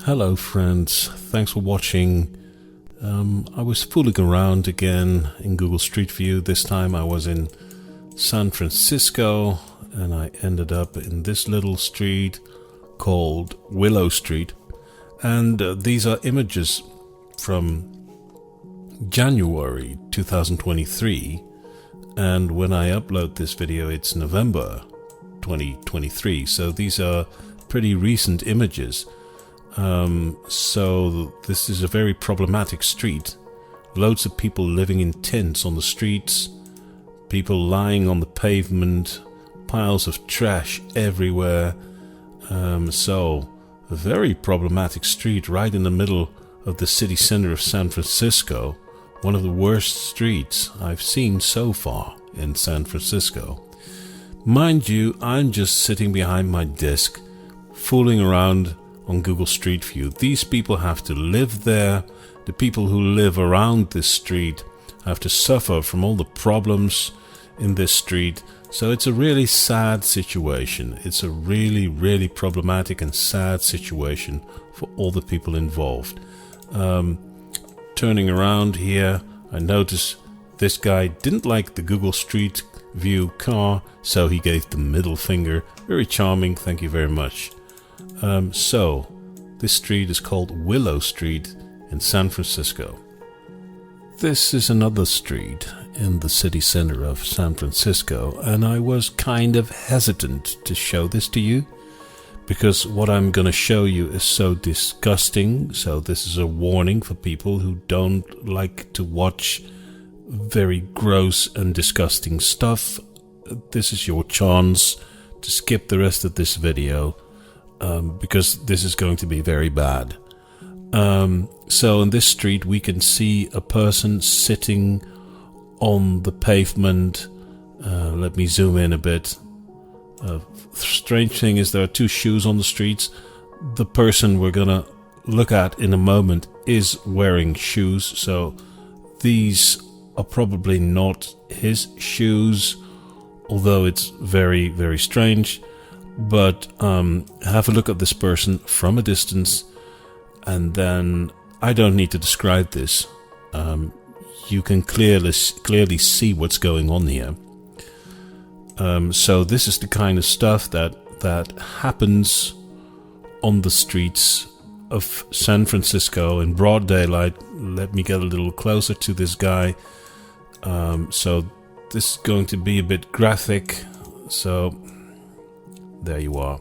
Hello friends, thanks for watching. I was fooling around again in Google Street View. This time I was in San Francisco and I ended up in this little street called Willow Street. And these are images from January 2023. And when I upload this video, it's November 2023. So these are pretty recent images. So this is a very problematic street. Loads of people living in tents on the streets, people lying on the pavement, piles of trash everywhere. So a very problematic street right in the middle of the city center of San Francisco. One of the worst streets I've seen so far in San Francisco. Mind you, I'm just sitting behind my desk, fooling around on Google Street View. These people have to live there. The people who live around this street have to suffer from all the problems in this street. So it's a really sad situation. It's a really, really problematic and sad situation for all the people involved. Turning around here, I notice this guy didn't like the Google Street View car, so he gave the middle finger. Very charming, thank you very much. So, this street is called Willow Street in San Francisco. This is another street in the city center of San Francisco, and I was kind of hesitant to show this to you because what I'm going to show you is so disgusting. So this is a warning for people who don't like to watch very gross and disgusting stuff. This is your chance to skip the rest of this video. Because this is going to be very bad. So in this street we can see a person sitting on the pavement. Let me zoom in a bit. Strange thing is there are two shoes on the streets. The person we're gonna look at in a moment is wearing shoes, so these are probably not his shoes, although it's very, very strange. But have a look at this person from a distance, and then I don't need to describe this. You can clearly see what's going on here. So this is the kind of stuff that happens on the streets of San Francisco in broad daylight. Let me get a little closer to this guy. So this is going to be a bit graphic. So there you are.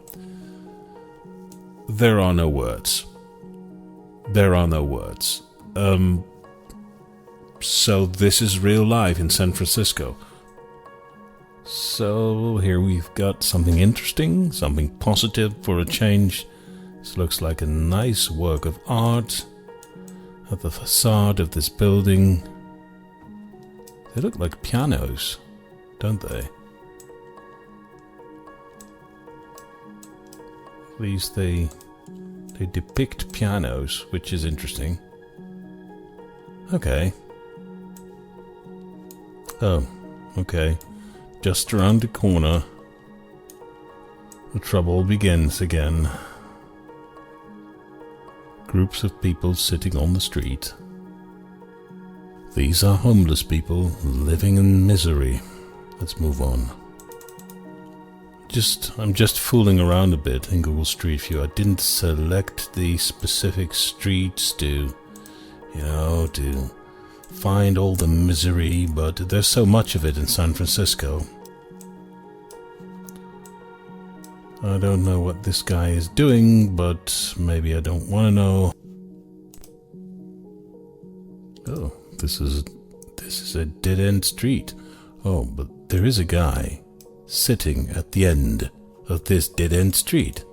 There are no words. There are no words. So this is real life in San Francisco. So here we've got something interesting, something positive for a change. This looks like a nice work of art at the facade of this building. They look like pianos, don't they? At least they depict pianos, which is interesting. Okay. Oh, okay. Just around the corner, the trouble begins again. Groups of people sitting on the street. These are homeless people living in misery. Let's move on. I'm just fooling around a bit in Google Street View. I didn't select the specific streets to find all the misery, but there's so much of it in San Francisco. I don't know what this guy is doing, but maybe I don't want to know. Oh, this is a dead-end street. Oh, but there is a guy sitting at the end of this dead-end street.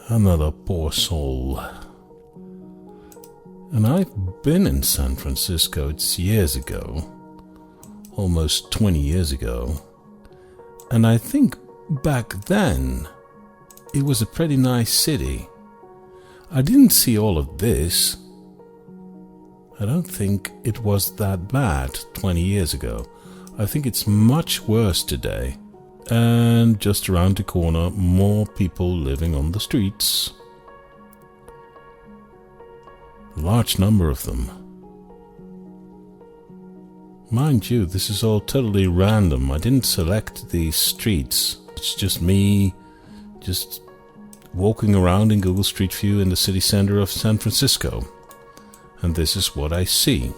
Another poor soul. And I've been in San Francisco, it's years ago, almost 20 years ago, and I think back then it was a pretty nice city. I didn't see all of this. I don't think it was that bad 20 years ago. I think it's much worse today. And just around the corner, more people living on the streets. A large number of them. Mind you, this is all totally random. I didn't select these streets. It's just me just walking around in Google Street View in the city center of San Francisco. And this is what I see.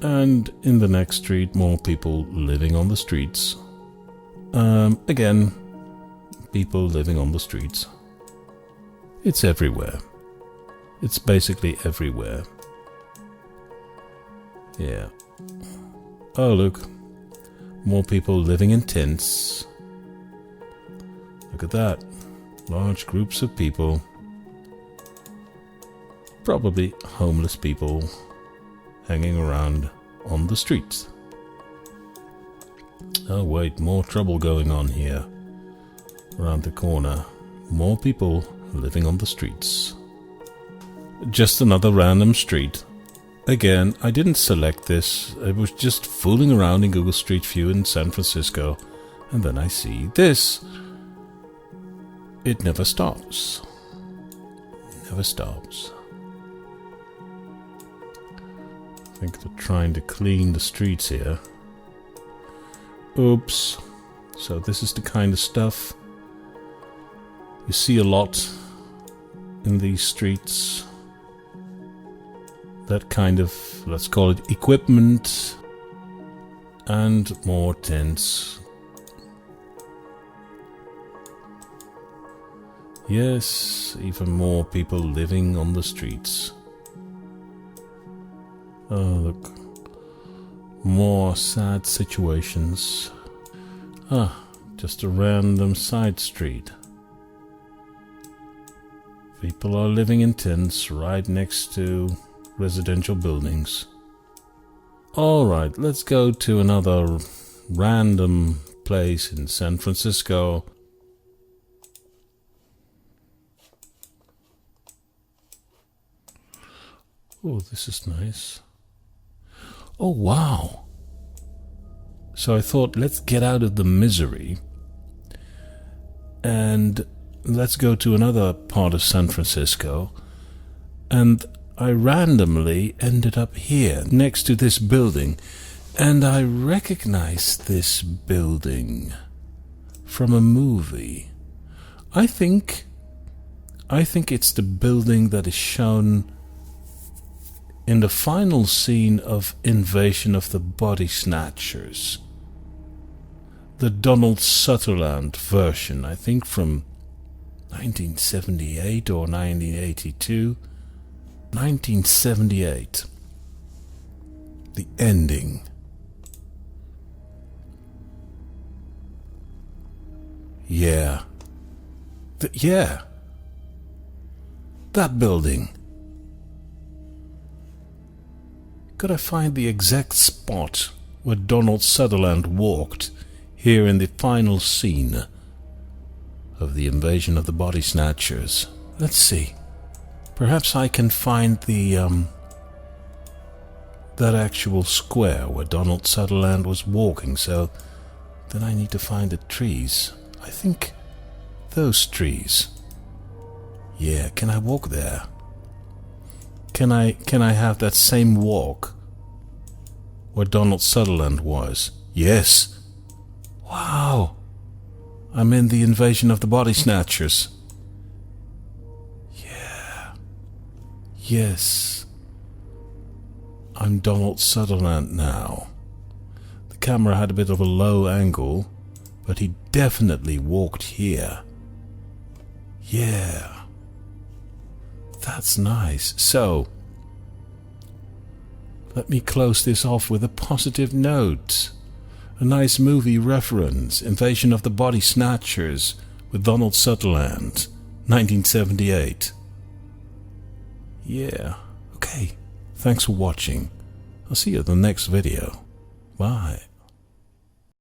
And in the next street, more people living on the streets. Again, people living on the streets. It's everywhere. It's basically everywhere. Yeah. Oh, look. More people living in tents. Look at that. Large groups of people. Probably homeless people hanging around on the streets. Oh wait, more trouble going on here. Around the corner. More people living on the streets. Just another random street. Again, I didn't select this. I was just fooling around in Google Street View in San Francisco. And then I see this. It never stops. Never stops. I think they're trying to clean the streets here. Oops. So this is the kind of stuff you see a lot in these streets. That kind of, let's call it equipment. And more tents. Yes, even more people living on the streets. Oh, look. More sad situations. Ah, just a random side street. People are living in tents right next to residential buildings. Alright, let's go to another random place in San Francisco. Oh, this is nice. Oh, wow. So I thought, let's get out of the misery and let's go to another part of San Francisco. And I randomly ended up here, next to this building. And I recognized this building from a movie. I think it's the building that is shown in the final scene of Invasion of the Body Snatchers. The Donald Sutherland version, I think from 1978 or 1982. 1978. The ending. Yeah. That building. Could I find the exact spot where Donald Sutherland walked here in the final scene of the Invasion of the Body Snatchers? Let's see. Perhaps I can find the that actual square where Donald Sutherland was walking, so then I need to find the trees. I think those trees. Yeah, can I walk there? Can I have that same walk where Donald Sutherland was? Yes. Wow. I'm in the Invasion of the Body Snatchers. Yeah. Yes. I'm Donald Sutherland now. The camera had a bit of a low angle, but he definitely walked here. Yeah. That's nice. So, let me close this off with a positive note. A nice movie reference, Invasion of the Body Snatchers with Donald Sutherland, 1978. Yeah, okay. Thanks for watching. I'll see you in the next video. Bye.